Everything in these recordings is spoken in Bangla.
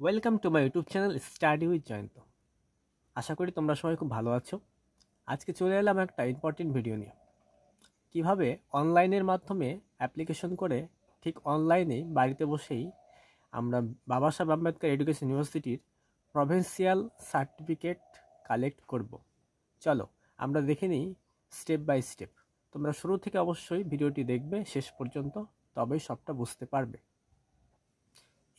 Welcome to my YouTube channel study with Jayanta. আশা করি তোমরা সবাই খুব ভালো আছো। আজকে চলে এলাম একটা ইম্পর্টেন্ট ভিডিও নিয়ে। কিভাবে অনলাইনের মাধ্যমে অ্যাপ্লিকেশন করে ঠিক অনলাইনে বাড়িতে বসেই আমরা বাবা সাহেব আম্বেদকর এডুকেশন ইউনিভার্সিটির প্রভিন্সিয়াল সার্টিফিকেট কালেক্ট করব। চলো আমরা দেখে নিই স্টেপ বাই স্টেপ। তোমরা শুরু থেকে অবশ্যই ভিডিওটি দেখবে শেষ পর্যন্ত, তবেই সবটা বুঝতে পারবে।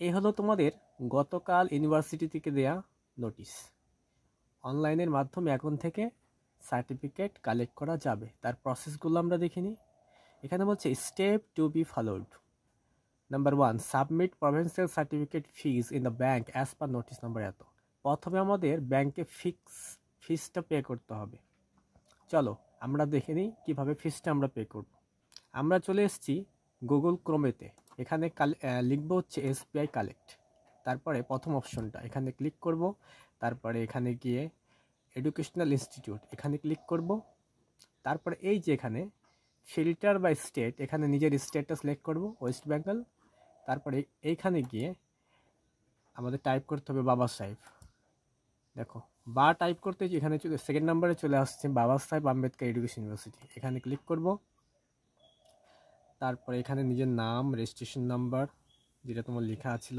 এই হলো তোমাদের গতকাল ইউনিভার্সিটি থেকে দেয়া নোটিশ। অনলাইনের মাধ্যমে এখন থেকে সার্টিফিকেট কালেক্ট করা যাবে। তার প্রসেসগুলো আমরা দেখে নিই। এখানে বলছে step to be followed. Number 1, submit provincial certificate fees in the bank as per notice number এত। প্রথমে আমাদের ব্যাংকে ফিজটা পে করতে হবে। চলো আমরা দেখে নিই কীভাবে ফিজটা আমরা পে করব। আমরা চলে এসেছি গুগল ক্রোমেতে। এখানে লিখবো হচ্ছে এসবিআই কালেক্ট। তারপরে প্রথম অপশনটা এখানে ক্লিক করব। তারপরে এখানে গিয়ে এডুকেশনাল ইনস্টিটিউট এখানে ক্লিক করব। তারপরে এই যে এখানে ফিল্টার বাই স্টেট, এখানে নিজের স্টেটটা সিলেক্ট করব, ওয়েস্ট বেঙ্গল। তারপরে এইখানে গিয়ে আমাদের টাইপ করতে হবে বাবা সাহেব। দেখো বা টাইপ করতে এখানে সেকেন্ড নাম্বারে চলে আসছে বাবা সাহেব আম্বেদকর এডুকেশন ইউনিভার্সিটি। এখানে ক্লিক করব। তারপরে এখানে নিজের নাম, রেজিস্ট্রেশন নাম্বার যেটা তোমার লেখা ছিল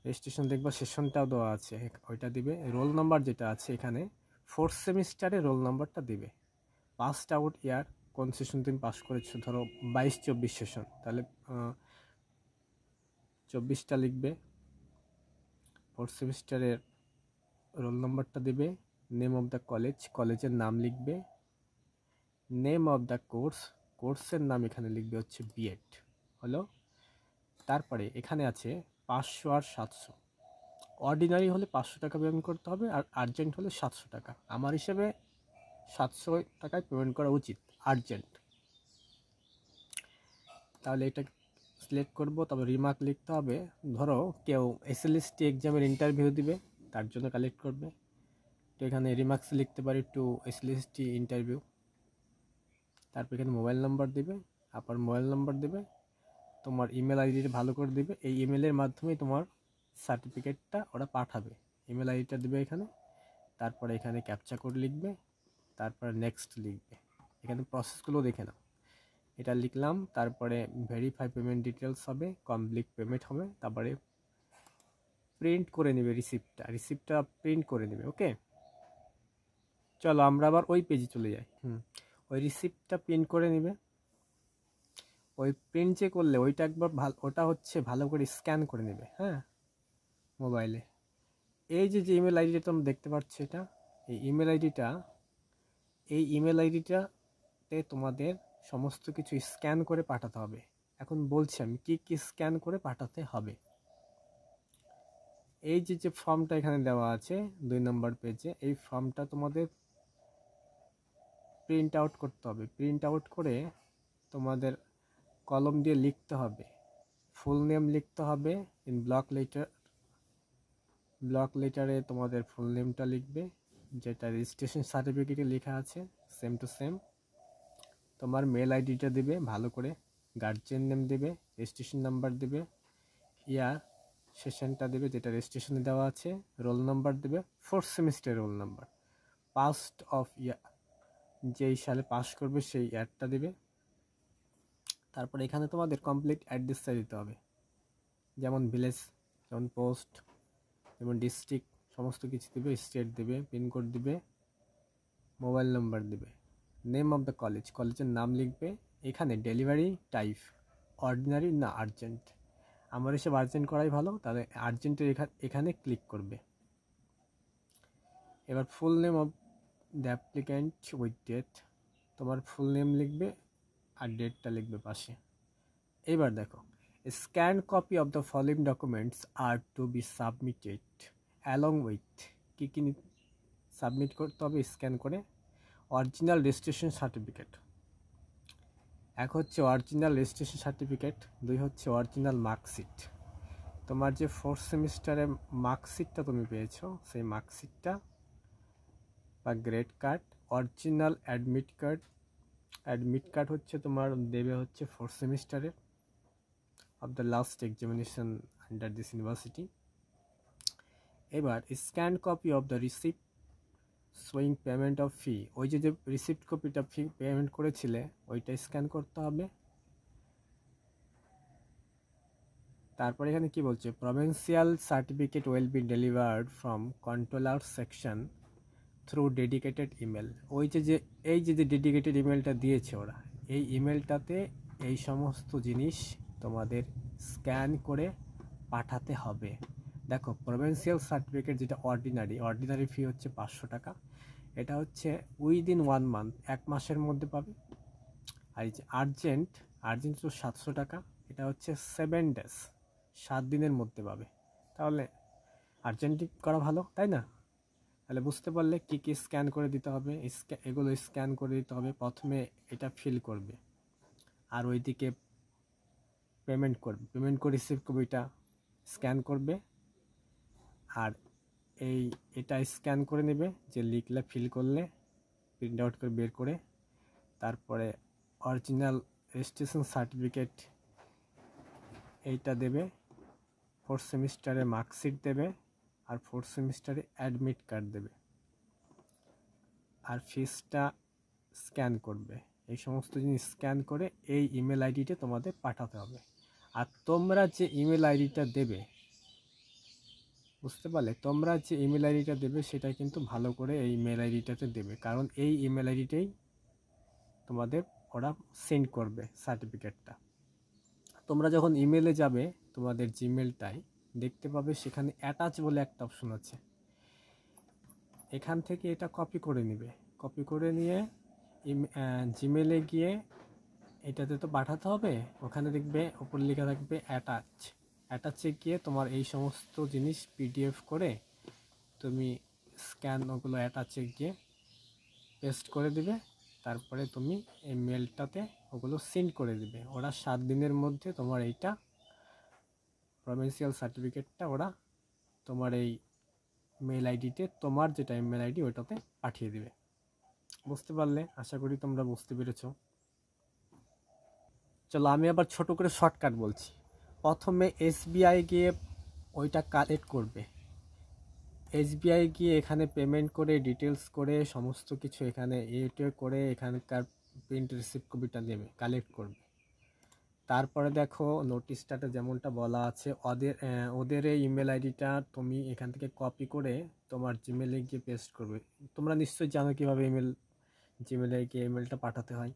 রেজিস্ট্রেশন দেখবা সেশনটাও দেওয়া আছে, ওইটা দিবে। রোল নাম্বার যেটা আছে এখানে 4th সেমিস্টারে রোল নাম্বারটা দিবে। পাসড আউট ইয়ার, কোন সেশন তুমি পাস করেছো, ধরো 22-24 সেশন, তাহলে 24টা লিখবে। 4th সেমিস্টারের রোল নাম্বারটা দিবে। নেম অফ দ্য কলেজের নাম লিখবে। নেম অফ দ্য কোর্সের নাম এখানে লিখবে হচ্ছে বিএড হলো। তারপরে এখানে আছে 500 আর 700। অর্ডিনারি হলে 500 টাকা পেমেন্ট করতে হবে, আর আর্জেন্ট হলে 700 টাকা। আমার হিসেবে 700 টাকায় পেমেন্ট করা উচিত আর্জেন্ট। তাহলে এটা সিলেক্ট করব। তবে রিমার্ক লিখতে হবে, ধরো কেউ এসএলএসটি এক্সামের ইন্টারভিউ দিবে তার জন্য কালেক্ট করবে, তো এখানে রিমার্কস লিখতে পারি টু এসএলএসটি ইন্টারভিউ। তারপর এখানে মোবাইল নাম্বার দিবে, আবার মোবাইল নাম্বার দেবে, তোমার ইমেল আইডিটা ভালো করে দিবে। এই ইমেলের মাধ্যমেই তোমার সার্টিফিকেটটা ওরা পাঠাবে। ইমেল আইডিটা দিবে এখানে। তারপরে এখানে ক্যাপচা কোড লিখবে, তারপরে নেক্সট লিখবে। এখানে প্রসেসগুলো দেখে নাও। এটা লিখলাম, তারপরে ভেরিফাই পেমেন্ট ডিটেলস হবে, কমপ্লিট পেমেন্ট হবে, তারপরে প্রিন্ট করে নেবে রিসিপ্টটা প্রিন্ট করে নেবে। ওকে, চলো আমরা আবার ওই পেজে চলে যাই। ওই রিসিপ্টটা প্রিন্ট করে নেবে। ওই প্রিন্ট যে করলে ওইটা একবার ওটা হচ্ছে ভালো করে স্ক্যান করে নেবে, হ্যাঁ, মোবাইলে। এই যে ইমেল আইডিটা তোমরা দেখতে পাচ্ছ, এই ইমেল আইডিটাতে তোমাদের সমস্ত কিছু স্ক্যান করে পাঠাতে হবে। এখন বলছি আমি কি কি স্ক্যান করে পাঠাতে হবে। এই যে ফর্মটা এখানে দেওয়া আছে 2 নম্বর পেজে, এই ফর্মটা তোমাদের প্রিন্ট আউট করতে হবে। প্রিন্ট আউট করে তোমাদের কলম দিয়ে লিখতে হবে, ফুল নেম লিখতে হবে ইন ব্লক লেটারে তোমাদের ফুল নেমটা লিখবে, যেটা রেজিস্ট্রেশন সার্টিফিকেটে লেখা আছে সেম টু সেম। তোমার মেল আইডিটা দিবে ভালো করে, গার্জিয়ান নেম দেবে, রেজিস্ট্রেশন নাম্বার দেবে, ইয়ার সেশনটা দেবে যেটা রেজিস্ট্রেশনে দেওয়া আছে, রোল নাম্বার দেবে, 4th semester roll number, past of year, যেই সালে পাস করবে সেই ইয়ারটা দেবে। তারপর এখানে তোমাদের কমপ্লিট অ্যাড্রেসটা দিতে হবে, যেমন ভিলেজ, যেমন পোস্ট, যেমন ডিস্ট্রিক্ট, সমস্ত কিছু দেবে, স্টেট দেবে, পিনকোড দেবে, মোবাইল নাম্বার দেবে, নেম অফ দ্য কলেজের নাম লিখবে। এখানে ডেলিভারি টাইপ অর্ডিনারি না আর্জেন্ট, আমার এসব আর্জেন্ট করাই ভালো, তাহলে আর্জেন্টের এখানে ক্লিক করবে। এবার full name of the applicant with date, তোমার ফুল নেম লিখবে আর ডেটটা লিখবে পাশে। এবার দেখো, scan copy of the following documents are to be submitted along with, কী কী সাবমিট করতে হবে স্ক্যান করে। অরিজিনাল রেজিস্ট্রেশন সার্টিফিকেট, এক হচ্ছে অরিজিনাল রেজিস্ট্রেশন সার্টিফিকেট, 2 হচ্ছে অরিজিনাল মার্কশিট। তোমার যে 4th সেমিস্টারে মার্কশিটটা তুমি পেয়েছো সেই মার্কশিটটা বা grade card, original admit card হচ্ছে তোমার দেবে হচ্ছে 4th সেমিস্টারের of the last examination under this university. এবার scan copy of the receipt showing payment of fee, ওই যে রিসিপ্ট কপিটা ফি পেমেন্ট করেছিলে ওইটা স্ক্যান করতে হবে। তারপর এখানে কি বলছে, provincial certificate will be delivered from controller section through dedicated email. ওই যে এই যে ডেডিকেটেড ইমেলটা দিয়েছে ওরা, এই ইমেলটাতে এই সমস্ত জিনিস তোমাদের স্ক্যান করে পাঠাতে হবে। দেখো প্রভিন্সিয়াল সার্টিফিকেট যেটা অর্ডিনারি ফি হচ্ছে 500 টাকা, এটা হচ্ছে উইদিন 1 মান্থ, 1 মাসের মধ্যে পাবে। আর এই যে আর্জেন্ট তো 700 টাকা, এটা হচ্ছে 7 ডেজ, 7 দিনের মধ্যে পাবে। তাহলে আর্জেন্টই করা ভালো, তাই না? তাহলে বুঝতে পারলে কি কি স্ক্যান করে দিতে হবে, এগুলো স্ক্যান করে দিতে হবে। প্রথমে এটা ফিল করবে, আর ওইদিকে পেমেন্ট করে রিসিভ কপিটা স্ক্যান করবে, আর এটা স্ক্যান করে নেবে, যে লিখলে ফিল করলে প্রিন্ট আউট করে বের করে। তারপরে অরিজিনাল রেজিস্ট্রেশন সার্টিফিকেট এইটা দেবে, 4th সেমিস্টারে মার্কশিট দেবে, আর 4th সেমিস্টারে অ্যাডমিট কার্ড দেবে, আর ফিসটা স্ক্যান করবে। এই সমস্ত জিনিস স্ক্যান করে এই ইমেল আইডিতে তোমাদের পাঠাতে হবে। আর তোমরা যে ইমেল আইডিটা দেবে, বুঝতে পারলে, তোমরা যে ইমেল আইডিটা দেবে সেটা কিন্তু ভালো করে এই ইমেল আইডিটাতে দেবে, কারণ এই ইমেল আইডিটাই তোমাদের ওরা সেন্ড করবে সার্টিফিকেটটা। তোমরা যখন ইমেলে যাবে তোমাদের জিমেলটাই দেখতে পাবে, সেখানে অ্যাটাচ বলে একটা অপশন আছে, এখান থেকে এটা কপি করে নিবে। কপি করে নিয়ে জিমেলে গিয়ে এটাতে তো পাঠাতে হবে, ওখানে দেখবে ওপর লেখা থাকবে অ্যাটাচে গিয়ে তোমার এই সমস্ত জিনিস পিডিএফ করে তুমি স্ক্যান ওগুলো অ্যাটাচে গিয়ে পেস্ট করে দিবে। তারপরে তুমি এই মেলটাতে ওগুলো সেন্ড করে দিবে। ওরা 7 দিনের মধ্যে তোমার এইটা প্রভিন্সিয়াল সার্টিফিকেটটা ওরা তোমার এই মেল আইডিতে, তোমার যেটা ইমেল আইডি ওইটাতে পাঠিয়ে দিবে। বুঝতে পারলে? আশা করি তোমরা বুঝতে পেরেছো। চলো আমি আবার ছোট করে শর্টকাট বলছি। প্রথমে এসবিআই গিয়ে ওইটা কালেক্ট করবে, এসবিআই গিয়ে এখানে পেমেন্ট করে ডিটেলস করে সমস্ত কিছু এখানে করে এখানকার প্রিন্ট রিসিপ্ট কপিটা নেবে, কালেক্ট করবে। তারপরে দেখো নোটিশটাতে যেমনটা বলা আছে, ওদের এই ইমেল আইডিটা তুমি এখান থেকে কপি করে তোমার জিমেলে গিয়ে পেস্ট করবে। তোমরা নিশ্চয়ই জানো কীভাবে জিমেলে গিয়ে ইমেলটা পাঠাতে হয়।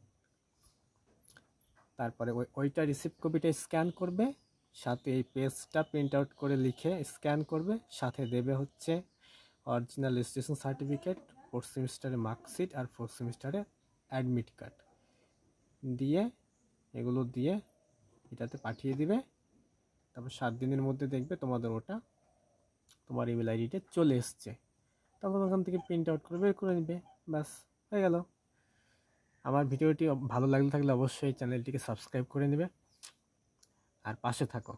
তারপরে ওইটা রিসিপ্ট কপিটা স্ক্যান করবে, সাথে এই পেজটা প্রিন্ট আউট করে লিখে স্ক্যান করবে, সাথে দেবে হচ্ছে অরিজিনাল রেজিস্ট্রেশন সার্টিফিকেট, 4th সেমিস্টারে মার্কশিট, আর 4th সেমিস্টারে অ্যাডমিট কার্ড দিয়ে, এগুলো দিয়ে এটাতে পাঠিয়ে দিবে। তারপর 7 দিনের মধ্যে দেখবে তোমাদের ওটা তোমার ইমেল আইডিতে চলে এসছে। তখন ওখান থেকে প্রিন্ট আউট করে বের করে নেবে, ব্যাস হয়ে গেল। আমার ভিডিওটি ভালো লাগলে থাকলে অবশ্যই চ্যানেলটিকে সাবস্ক্রাইব করে নেবে আর পাশে থাকো।